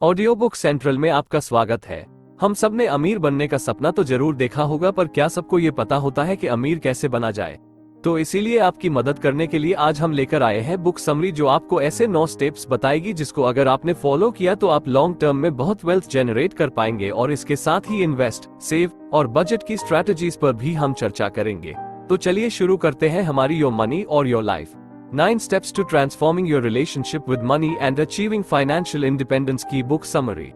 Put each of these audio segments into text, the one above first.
Audio book central में आपका स्वागत है। हम सब ने अमीर बनने का सपना तो जरूर देखा होगा, पर क्या सबको ये पता होता है कि अमीर कैसे बना जाए? तो इसीलिए आपकी मदद करने के लिए आज हम लेकर आए हैं बुक समरी, जो आपको ऐसे 9 स्टेप्स बताएगी जिसको अगर आपने फॉलो किया तो आप लॉन्ग टर्म में बहुत वेल्थ जनरेट कर पाएंगे। और इसके साथ ही इन्वेस्ट, सेव और बजट की स्ट्रैटेजीज पर भी हम चर्चा करेंगे। तो चलिए शुरू करते हैं हमारी योर मनी और your life 9 steps to transforming your relationship with money and achieving financial independence की बुक समरी।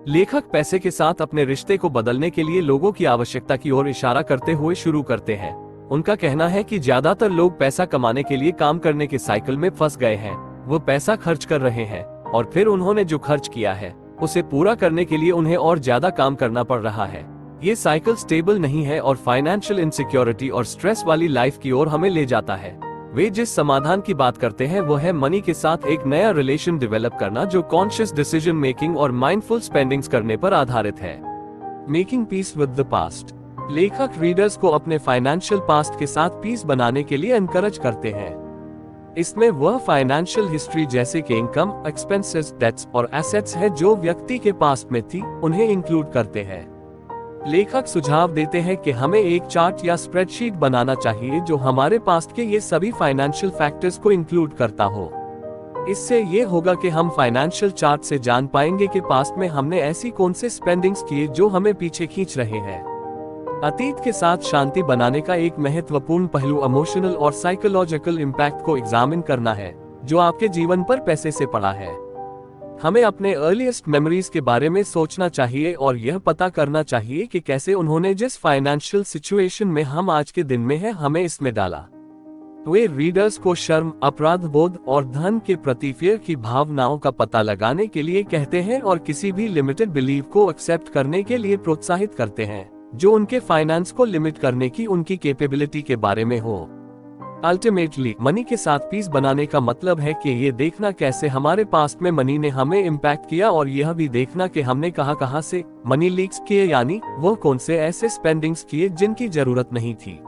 लेखक पैसे के साथ अपने रिश्ते को बदलने के लिए लोगों की आवश्यकता की ओर इशारा करते हुए शुरू करते हैं। उनका कहना है कि ज्यादातर लोग पैसा कमाने के लिए काम करने के साइकिल में फंस गए हैं। वो पैसा खर्च कर रहे हैं और फिर उन्होंने जो खर्च किया है उसे पूरा करने के लिए उन्हें और ज्यादा काम करना पड़ रहा है। ये साइकिल स्टेबल नहीं है और फाइनेंशियल इनसिक्योरिटी और स्ट्रेस वाली लाइफ की ओर हमें ले जाता है। वे जिस समाधान की बात करते हैं वो है मनी के साथ एक नया रिलेशन डेवलप करना, जो कॉन्शियस डिसीजन मेकिंग और माइंडफुल स्पेंडिंग्स करने पर आधारित है। Making peace with the past. लेखक रीडर्स को अपने फाइनेंशियल पास्ट के साथ पीस बनाने के लिए एनकरेज करते हैं। इसमें वह फाइनेंशियल हिस्ट्री जैसे कि इनकम, एक्सपेंसेस, डेट्स और एसेट्स है जो व्यक्ति के पास्ट में थी, उन्हें इंक्लूड करते हैं। लेखक सुझाव देते हैं कि हमें एक चार्ट या स्प्रेडशीट बनाना चाहिए जो हमारे पास्ट के ये सभी फाइनेंशियल फैक्टर्स को इंक्लूड करता हो। इससे ये होगा कि हम फाइनेंशियल चार्ट से जान पाएंगे कि पास्ट में हमने ऐसी कौन से स्पेंडिंग्स किए जो हमें पीछे खींच रहे हैं। अतीत के साथ शांति बनाने का एक महत्वपूर्ण पहलू इमोशनल और साइकोलॉजिकल इम्पैक्ट को एग्जामिन करना है जो आपके जीवन पर पैसे से पड़ा है। हमें अपने अर्लीस्ट मेमोरीज के बारे में सोचना चाहिए और यह पता करना चाहिए कि कैसे उन्होंने जिस फाइनेंशियल सिचुएशन में हम आज के दिन में हैं हमें इसमें डाला। वे रीडर्स को शर्म, अपराध बोध और धन के प्रति फियर की भावनाओं का पता लगाने के लिए कहते हैं और किसी भी लिमिटेड बिलीव को एक्सेप्ट करने के लिए प्रोत्साहित करते हैं जो उनके फाइनेंस को लिमिट करने की उनकी कैपेबिलिटी के बारे में हो। अल्टीमेटली मनी के साथ पीस बनाने का मतलब है कि ये देखना कैसे हमारे पास्ट में मनी ने हमें इम्पैक्ट किया और यह भी देखना कि हमने कहां से मनी लीक्स किए, यानी वो कौन से ऐसे स्पेंडिंग्स किए जिनकी जरूरत नहीं थी।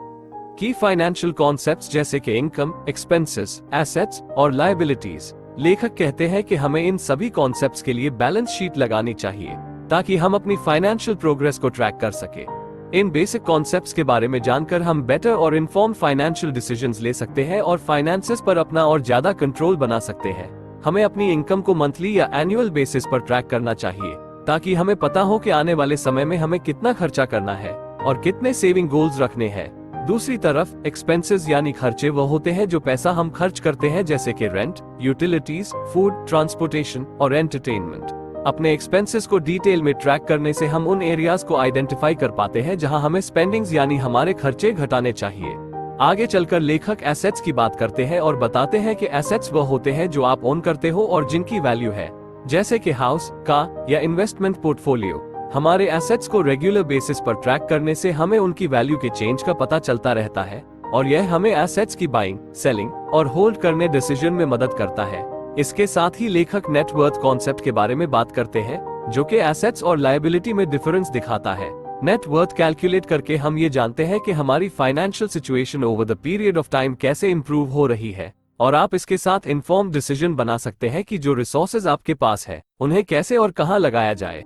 की फाइनेंशियल कॉन्सेप्ट्स जैसे कि इनकम, एक्सपेंसेस, एसेट्स और लायबिलिटीज। लेखक कहते हैं कि हमें इन सभी कॉन्सेप्ट्स के लिए बैलेंस शीट लगानी चाहिए ताकि हम अपनी फाइनेंशियल प्रोग्रेस को ट्रैक कर सके। इन बेसिक कॉन्सेप्ट्स के बारे में जानकर हम बेटर और इन्फॉर्म्ड फाइनेंशियल डिसीजंस ले सकते हैं और फाइनेंसेस पर अपना और ज्यादा कंट्रोल बना सकते हैं। हमें अपनी इनकम को मंथली या एनुअल बेसिस पर ट्रैक करना चाहिए ताकि हमें पता हो कि आने वाले समय में हमें कितना खर्चा करना है और कितने सेविंग गोल्स रखने हैं। दूसरी तरफ एक्सपेंसेस यानी खर्चे वो होते हैं जो पैसा हम खर्च करते हैं, जैसे कि रेंट, यूटिलिटीज, फूड, ट्रांसपोर्टेशन और एंटरटेनमेंट। अपने एक्सपेंसेस को डिटेल में ट्रैक करने से हम उन एरियाज को आइडेंटिफाई कर पाते हैं जहां हमें स्पेंडिंग्स यानी हमारे खर्चे घटाने चाहिए। आगे चलकर लेखक एसेट्स की बात करते हैं और बताते हैं कि एसेट्स वह होते हैं जो आप ओन करते हो और जिनकी वैल्यू है, जैसे कि हाउस, कार या इन्वेस्टमेंट पोर्टफोलियो। हमारे एसेट्स को रेगुलर बेसिस पर ट्रैक करने से हमें उनकी वैल्यू के चेंज का पता चलता रहता है और यह हमें एसेट्स की बाइंग, सेलिंग और होल्ड करने डिसीजन में मदद करता है। इसके साथ ही लेखक नेट वर्थ कॉन्सेप्ट के बारे में बात करते हैं जो कि एसेट्स और लायबिलिटी में डिफरेंस दिखाता है। नेट वर्थ कैलकुलेट करके हम ये जानते हैं कि हमारी financial situation over the period of time कैसे इंप्रूव हो रही है और आप इसके साथ इन्फॉर्म्ड डिसीजन बना सकते हैं कि जो रिसोर्सेज आपके पास है उन्हें कैसे और कहां लगाया जाए।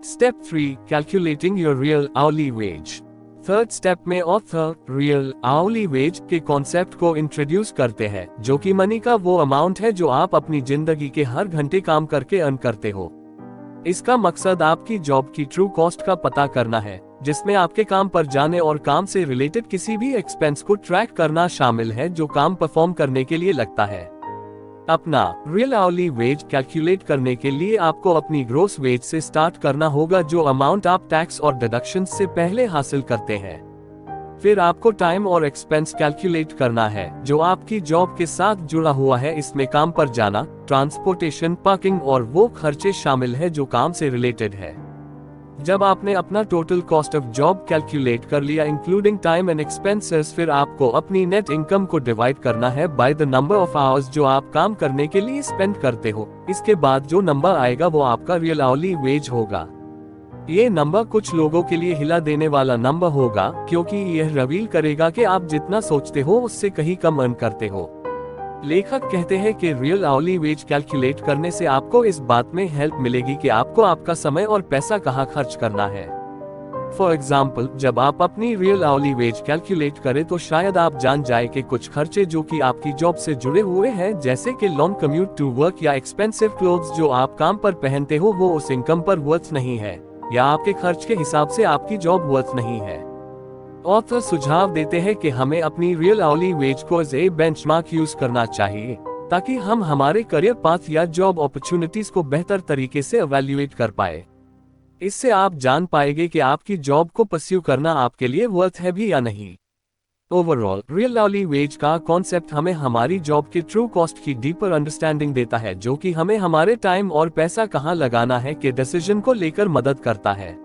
Step 3, calculating your real hourly wage. Third step में ऑथर रियल आवरली वेज के कॉन्सेप्ट को इंट्रोड्यूस करते हैं, जो कि मनी का वो अमाउंट है जो आप अपनी जिंदगी के हर घंटे काम करके अर्न करते हो। इसका मकसद आपकी जॉब की ट्रू कॉस्ट का पता करना है, जिसमें आपके काम पर जाने और काम से रिलेटेड किसी भी एक्सपेंस को ट्रैक करना शामिल है जो काम परफॉर्म करने के लिए लगता है। अपना रियल आवरली वेज कैलकुलेट करने के लिए आपको अपनी ग्रोस वेज से स्टार्ट करना होगा, जो अमाउंट आप टैक्स और डिडक्शन से पहले हासिल करते हैं। फिर आपको टाइम और एक्सपेंस कैलकुलेट करना है जो आपकी जॉब के साथ जुड़ा हुआ है। इसमें काम पर जाना, ट्रांसपोर्टेशन, पार्किंग और वो खर्चे शामिल है जो काम से रिलेटेड है। जब आपने अपना total cost of job calculate कर लिया इंक्लूडिंग टाइम एंड एक्सपेंसेस, फिर आपको अपनी नेट इनकम को डिवाइड करना है by the number of hours जो आप काम करने के लिए स्पेंड करते हो। इसके बाद जो नंबर आएगा वो आपका रियल आवरली वेज होगा। ये नंबर कुछ लोगों के लिए हिला देने वाला नंबर होगा, क्योंकि यह रिवील करेगा कि आप जितना सोचते हो उससे कहीं कम अर्न करते हो। लेखक कहते हैं कि रियल आवली वेज कैलकुलेट करने से आपको इस बात में हेल्प मिलेगी कि आपको आपका समय और पैसा कहाँ खर्च करना है। फॉर एग्जाम्पल, जब आप अपनी रियल आवली वेज कैलकुलेट करें तो शायद आप जान जाए कि कुछ खर्चे जो कि आपकी जॉब से जुड़े हुए हैं, जैसे कि लॉन्ग कम्यूट टू वर्क या एक्सपेंसिव क्लोथ्स जो आप काम पर पहनते हो, वो उस इनकम पर वर्थ नहीं है, या आपके खर्च के हिसाब से आपकी जॉब वर्थ नहीं है। ऑथर सुझाव देते हैं कि हमें अपनी रियल आवली वेज को एज ए बेंचमार्क यूज करना चाहिए, ताकि हम हमारे करियर पाथ या जॉब अपॉर्चुनिटीज को बेहतर तरीके से इवैल्यूएट कर पाए। इससे आप जान पाएंगे कि आपकी जॉब को परस्यू करना आपके लिए वर्थ है भी या नहीं। ओवरऑल, रियल आवली वेज का कॉन्सेप्ट हमें हमारी जॉब के ट्रू कॉस्ट की डीपर अंडरस्टैंडिंग देता है, जो कि हमें हमारे टाइम और पैसा कहाँ लगाना है के डिसीजन को लेकर मदद करता है।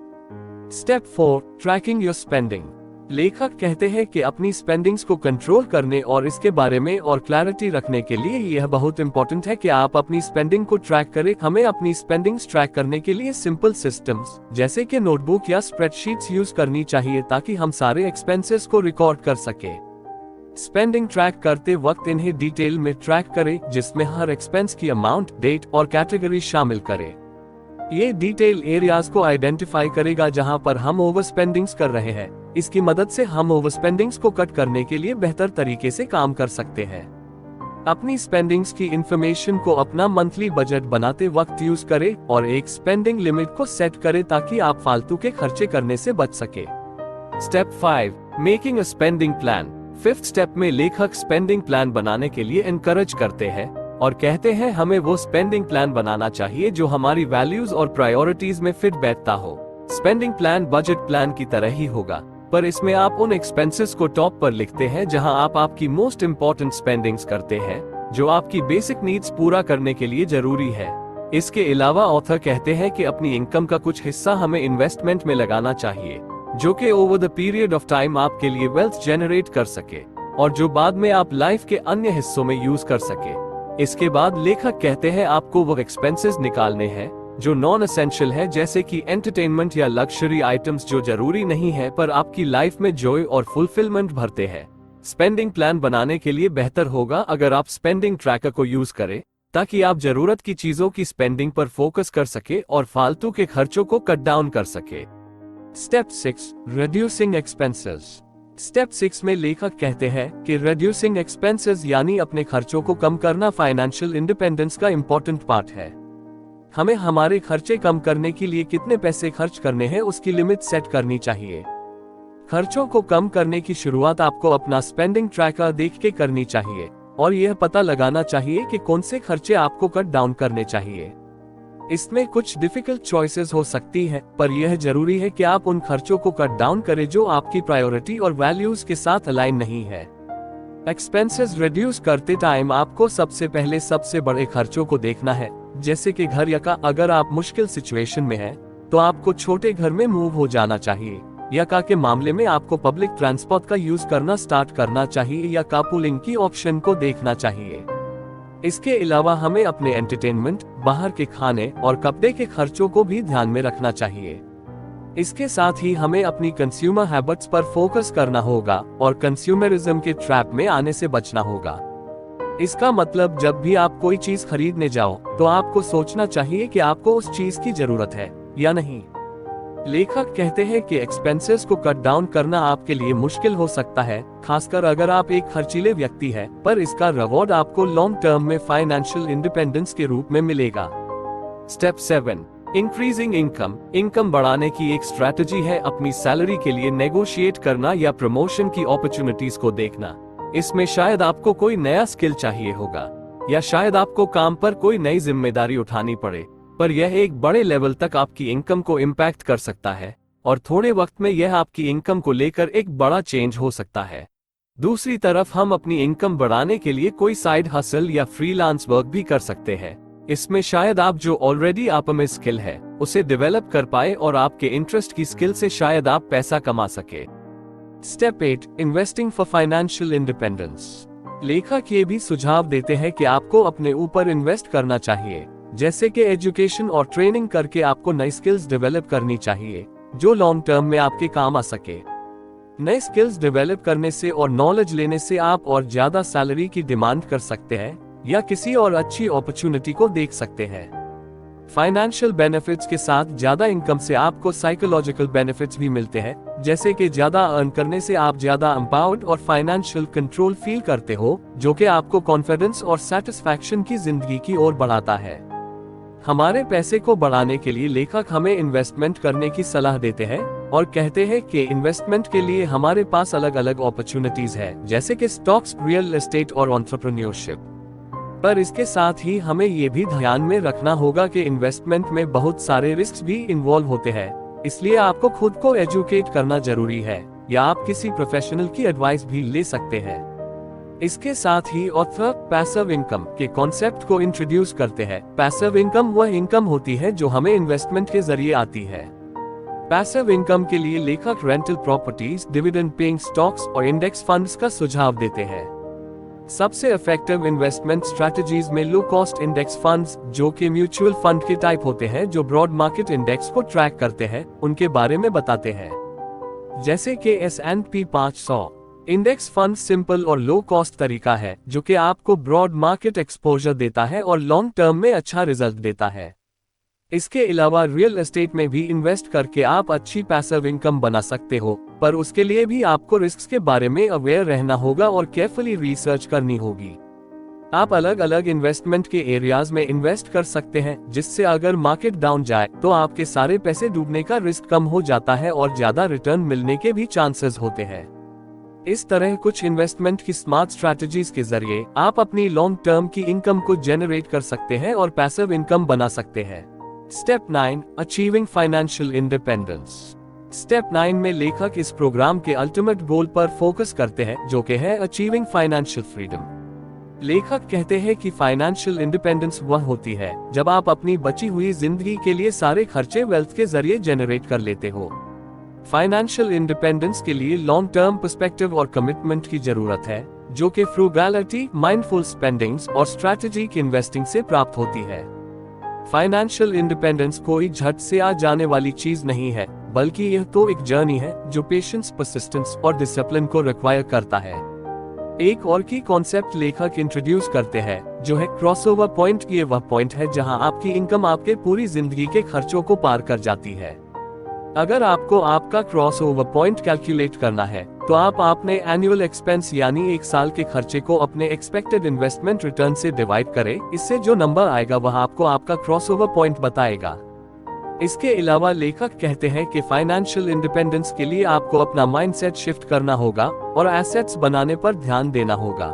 Step 4, trekking your spending. लेखक कहते हैं कि अपनी स्पेंडिंग्स को कंट्रोल करने और इसके बारे में और क्लैरिटी रखने के लिए यह बहुत इंपॉर्टेंट है कि आप अपनी स्पेंडिंग को ट्रैक करें। हमें अपनी स्पेंडिंग्स ट्रैक करने के लिए सिंपल सिस्टम्स जैसे कि नोटबुक या स्प्रेडशीट्स यूज करनी चाहिए, ताकि हम सारे एक्सपेंसेस को रिकॉर्ड कर सके। स्पेंडिंग ट्रैक करते वक्त इन्हें डिटेल में ट्रैक करें, जिसमें हर एक्सपेंस की अमाउंट, डेट और कैटेगरी शामिल करें। ये डिटेल एरियाज को आइडेंटिफाई करेगा जहां पर हम ओवर स्पेंडिंग्स कर रहे हैं। इसकी मदद से हम ओवर स्पेंडिंग्स को कट करने के लिए बेहतर तरीके से काम कर सकते हैं। अपनी स्पेंडिंग्स की इंफॉर्मेशन को अपना मंथली बजट बनाते वक्त यूज करें और एक स्पेंडिंग लिमिट को सेट करें, ताकि आप फालतू के खर्चे करने से बच सके। Step 5, making a spending plan. 5th step में लेखक स्पेंडिंग प्लान बनाने के लिए एनकरेज करते हैं और कहते हैं हमें वो स्पेंडिंग प्लान बनाना चाहिए जो हमारी वैल्यूज और प्रायोरिटीज में फिट बैठता हो। स्पेंडिंग प्लान बजट प्लान की तरह ही होगा, पर इसमें आप उन एक्सपेंसेस को टॉप पर लिखते हैं जहां आप आपकी मोस्ट इम्पोर्टेंट स्पेंडिंग्स करते हैं, जो आपकी बेसिक नीड्स पूरा करने के लिए जरूरी है। इसके अलावा ऑथर कहते हैं कि अपनी इनकम का कुछ हिस्सा हमें इन्वेस्टमेंट में लगाना चाहिए, जो कि over the period of time आपके लिए वेल्थ जनरेट कर सके और जो बाद में आप लाइफ के अन्य हिस्सों में यूज कर सके। इसके बाद लेखक कहते हैं आपको वो एक्सपेंसेस निकालने हैं जो नॉन एसेंशियल है, जैसे कि एंटरटेनमेंट या लग्जरी आइटम्स जो जरूरी नहीं है पर आपकी लाइफ में जॉय और फुलफिलमेंट भरते हैं। स्पेंडिंग प्लान बनाने के लिए बेहतर होगा अगर आप स्पेंडिंग ट्रैकर को यूज करें, ताकि आप जरूरत की चीजों की स्पेंडिंग पर फोकस कर सके और फालतू के खर्चों को कट डाउन कर सके। Step 6, reducing expenses. स्टेप 6 में लेखक कहते हैं कि रिड्यूसिंग एक्सपेंसेस यानी अपने खर्चों को कम करना फाइनेंशियल इंडिपेंडेंस का इम्पोर्टेंट पार्ट है। हमें हमारे खर्चे कम करने के लिए कितने पैसे खर्च करने हैं उसकी लिमिट सेट करनी चाहिए। खर्चों को कम करने की शुरुआत आपको अपना स्पेंडिंग ट्रैकर देख के करनी चाहिए और यह पता लगाना चाहिए कि कौन से खर्चे आपको कट डाउन करने चाहिए। इसमें कुछ डिफिकल्ट चॉइसेस हो सकती है, पर यह जरूरी है कि आप उन खर्चों को कट डाउन करें जो आपकी प्रायोरिटी और वैल्यूज के साथ अलाइन नहीं है। एक्सपेंसेस रिड्यूस करते टाइम आपको सबसे पहले सबसे बड़े खर्चों को देखना है, जैसे कि घर या का। अगर आप मुश्किल सिचुएशन में हैं, तो आपको छोटे घर में मूव हो जाना चाहिए, या का के मामले में आपको पब्लिक ट्रांसपोर्ट का यूज करना स्टार्ट करना चाहिए या कारपूलिंग की ऑप्शन को देखना चाहिए। इसके अलावा हमें अपने एंटरटेनमेंट, बाहर के खाने और कपड़े के खर्चों को भी ध्यान में रखना चाहिए। इसके साथ ही हमें अपनी कंज्यूमर हैबिट्स पर फोकस करना होगा और कंज्यूमरिज्म के ट्रैप में आने से बचना होगा। इसका मतलब जब भी आप कोई चीज खरीदने जाओ तो आपको सोचना चाहिए कि आपको उस चीज की जरूरत है या नहीं। लेखक कहते हैं कि एक्सपेंसेस को कट डाउन करना आपके लिए मुश्किल हो सकता है, खासकर अगर आप एक खर्चीले व्यक्ति हैं, पर इसका रिवॉर्ड आपको लॉन्ग टर्म में फाइनेंशियल इंडिपेंडेंस के रूप में मिलेगा। Step 7, increasing income. इनकम बढ़ाने की एक स्ट्रैटेजी है अपनी सैलरी के लिए नेगोशिएट करना या प्रमोशन की अपॉर्चुनिटीज को देखना। इसमें शायद आपको कोई नया स्किल चाहिए होगा, या शायद आपको काम पर कोई नई जिम्मेदारी उठानी पड़े, पर यह एक बड़े लेवल तक आपकी इनकम को इम्पैक्ट कर सकता है और थोड़े वक्त में यह आपकी इनकम को लेकर एक बड़ा चेंज हो सकता है। दूसरी तरफ हम अपनी इनकम बढ़ाने के लिए कोई साइड हसल या फ्रीलांस वर्क भी कर सकते हैं। इसमें शायद आप जो ऑलरेडी आप में स्किल है उसे डेवलप कर पाए और आपके इंटरेस्ट की स्किल से शायद आप पैसा कमा सके। Step 8, investing for financial independence. लेखक ये भी सुझाव देते हैं कि आपको अपने ऊपर इन्वेस्ट करना चाहिए, जैसे कि एजुकेशन और ट्रेनिंग करके आपको नई स्किल्स डेवलप करनी चाहिए जो लॉन्ग टर्म में आपके काम आ सके। नए स्किल्स डेवलप करने से और नॉलेज लेने से आप और ज्यादा सैलरी की डिमांड कर सकते हैं या किसी और अच्छी अपॉर्चुनिटी को देख सकते हैं। फाइनेंशियल बेनिफिट्स के साथ ज्यादा इनकम से आपको साइकोलॉजिकल बेनिफिट्स भी मिलते हैं, जैसे कि ज्यादा अर्न करने से आप ज्यादा एम्पावर्ड और फाइनेंशियल कंट्रोल फील करते हो, जो कि आपको कॉन्फिडेंस और सेटिस्फैक्शन की जिंदगी की ओर बढ़ाता है। हमारे पैसे को बढ़ाने के लिए लेखक हमें इन्वेस्टमेंट करने की सलाह देते हैं और कहते हैं कि इन्वेस्टमेंट के लिए हमारे पास अलग अलग अपॉर्चुनिटीज है, जैसे कि स्टॉक्स, रियल एस्टेट और एंटरप्रेन्योरशिप। पर इसके साथ ही हमें ये भी ध्यान में रखना होगा कि इन्वेस्टमेंट में बहुत सारे रिस्क भी इन्वॉल्व होते हैं, इसलिए आपको खुद को एजुकेट करना जरूरी है या आप किसी प्रोफेशनल की एडवाइस भी ले सकते हैं। इसके साथ ही ऑथर पैसिव इनकम के कॉन्सेप्ट को इंट्रोड्यूस करते हैं। पैसिव इनकम वह इनकम होती है जो हमें इन्वेस्टमेंट के जरिए आती है। पैसिव इनकम के लिए लेखक rental properties, dividend paying stocks और इंडेक्स फंड्स का सुझाव देते हैं। सबसे इफेक्टिव इन्वेस्टमेंट स्ट्रैटेजीज में लो कॉस्ट इंडेक्स फंड्स, जो कि म्यूचुअल फंड के टाइप होते हैं जो ब्रॉड मार्केट इंडेक्स को ट्रैक करते हैं, उनके बारे में बताते हैं। जैसे कि S&P 500 इंडेक्स फंड सिंपल और लो कॉस्ट तरीका है जो कि आपको ब्रॉड मार्केट एक्सपोजर देता है और लॉन्ग टर्म में अच्छा रिजल्ट देता है। इसके अलावा रियल एस्टेट में भी इन्वेस्ट करके आप अच्छी पैसिव इनकम बना सकते हो, पर उसके लिए भी आपको रिस्क के बारे में अवेयर रहना होगा और केयरफुली रिसर्च करनी होगी। आप अलग अलग इन्वेस्टमेंट के एरियाज में इन्वेस्ट कर सकते हैं, जिससे अगर मार्केट डाउन जाए तो आपके सारे पैसे डूबने का रिस्क कम हो जाता है और ज्यादा रिटर्न मिलने के भी चांसेस होते हैं। इस तरह कुछ इन्वेस्टमेंट की स्मार्ट स्ट्रैटेजीज के जरिए आप अपनी लॉन्ग टर्म की इनकम को जनरेट कर सकते हैं और पैसिव इनकम बना सकते हैं। Step 9, achieving financial independence. Step 9 में लेखक इस प्रोग्राम के अल्टीमेट गोल पर फोकस करते हैं, जो कि है अचीविंग फाइनेंशियल फ्रीडम। लेखक कहते हैं कि फाइनेंशियल इंडिपेंडेंस वह होती है जब आप अपनी बची हुई जिंदगी के लिए सारे खर्चे वेल्थ के जरिए जनरेट कर लेते हो। फाइनेंशियल इंडिपेंडेंस के लिए लॉन्ग टर्म पर्सपेक्टिव और कमिटमेंट की जरूरत है, जो कि फ्रूगैलिटी, माइंडफुल स्पेंडिंग्स और स्ट्रैटेजिक इन्वेस्टिंग से प्राप्त होती है। फाइनेंशियल इंडिपेंडेंस कोई झट से आ जाने वाली चीज नहीं है, बल्कि यह तो एक जर्नी है जो पेशेंस, परसिस्टेंस और डिसिप्लिन को रिक्वायर करता है। एक और की कॉन्सेप्ट लेखक इंट्रोड्यूस करते हैं, जो है क्रॉसओवर पॉइंट। ये वह पॉइंट है जहां आपकी इनकम आपके पूरी जिंदगी के खर्चों को पार कर जाती है। अगर आपको आपका क्रॉसओवर पॉइंट कैलकुलेट करना है, तो आप अपने एनुअल एक्सपेंस यानी एक साल के खर्चे को अपने एक्सपेक्टेड इन्वेस्टमेंट रिटर्न से डिवाइड करें। इससे जो नंबर आएगा वह आपको आपका क्रॉसओवर पॉइंट बताएगा। इसके अलावा लेखक कहते हैं कि फाइनेंशियल इंडिपेंडेंस के लिए आपको अपना माइंडसेट शिफ्ट करना होगा और एसेट्स बनाने पर ध्यान देना होगा।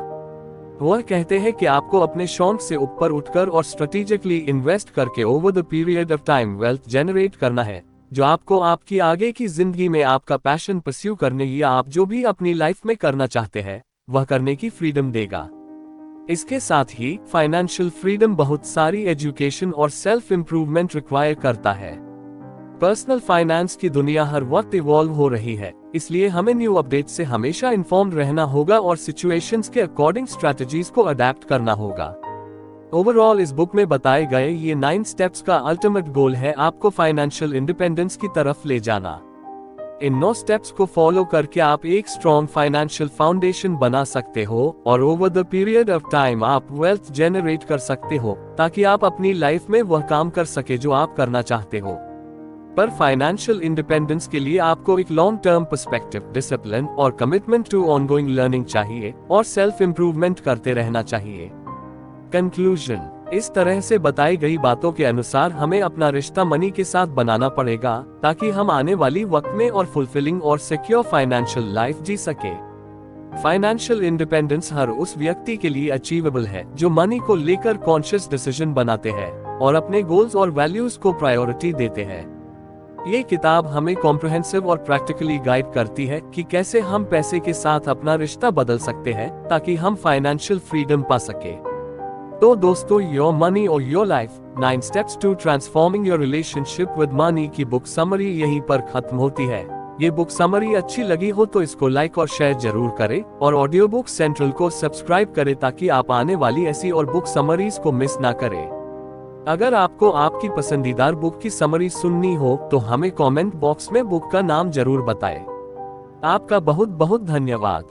वह कहते हैं कि आपको अपने शौक से ऊपर उठकर और स्ट्रेटेजिकली इन्वेस्ट करके over the period of time wealth generate करना है, जो आपको आपकी आगे की जिंदगी में आपका पैशन परस्यू करने या आप जो भी अपनी लाइफ में करना चाहते हैं वह करने की फ्रीडम देगा। इसके साथ ही फाइनेंशियल फ्रीडम बहुत सारी एजुकेशन और सेल्फ इम्प्रूवमेंट रिक्वायर करता है। पर्सनल फाइनेंस की दुनिया हर वक्त इवॉल्व हो रही है, इसलिए हमें न्यू अपडेट से हमेशा इन्फॉर्म्ड रहना होगा और सिचुएशंस के अकॉर्डिंग स्ट्रैटेजीज को अडेप्ट करना होगा। ओवरऑल इस बुक में बताए गए ये 9 स्टेप्स का अल्टीमेट गोल है आपको फाइनेंशियल इंडिपेंडेंस की तरफ ले जाना। इन 9 स्टेप्स को फॉलो करके आप एक स्ट्रॉन्ग फाइनेंशियल फाउंडेशन बना सकते हो और over the period of time आप वेल्थ जनरेट कर सकते हो, ताकि आप अपनी लाइफ में वह काम कर सके जो आप करना चाहते हो। पर फाइनेंशियल इंडिपेंडेंस के लिए आपको एक लॉन्ग टर्म पर्सपेक्टिव, डिसिप्लिन और कमिटमेंट टू ऑनगोइंग लर्निंग चाहिए और सेल्फ इम्प्रूवमेंट करते रहना चाहिए। कंक्लूजन, इस तरह से बताई गई बातों के अनुसार हमें अपना रिश्ता मनी के साथ बनाना पड़ेगा, ताकि हम आने वाली वक्त में और फुलफिलिंग और सिक्योर फाइनेंशियल लाइफ जी सके। फाइनेंशियल इंडिपेंडेंस हर उस व्यक्ति के लिए अचीवेबल है जो मनी को लेकर कॉन्शियस डिसीजन बनाते हैं और अपने गोल्स और वैल्यूज को प्रायोरिटी देते हैं। ये किताब हमें कॉम्प्रिहेंसिव और प्रैक्टिकली गाइड करती है कि कैसे हम पैसे के साथ अपना रिश्ता बदल सकते हैं, ताकि हम फाइनेंशियल फ्रीडम पा सके। तो दोस्तों, योर मनी और your life 9 steps to transforming your relationship with money की बुक समरी यहीं पर खत्म होती है। ये बुक समरी अच्छी लगी हो तो इसको लाइक और शेयर जरूर करें और ऑडियो बुक सेंट्रल को सब्सक्राइब करें, ताकि आप आने वाली ऐसी और बुक समरीज को मिस ना करें। अगर आपको आपकी पसंदीदा बुक की समरी सुननी हो तो हमें कमेंट बॉक्स में बुक का नाम जरूर बताएं। आपका बहुत बहुत धन्यवाद।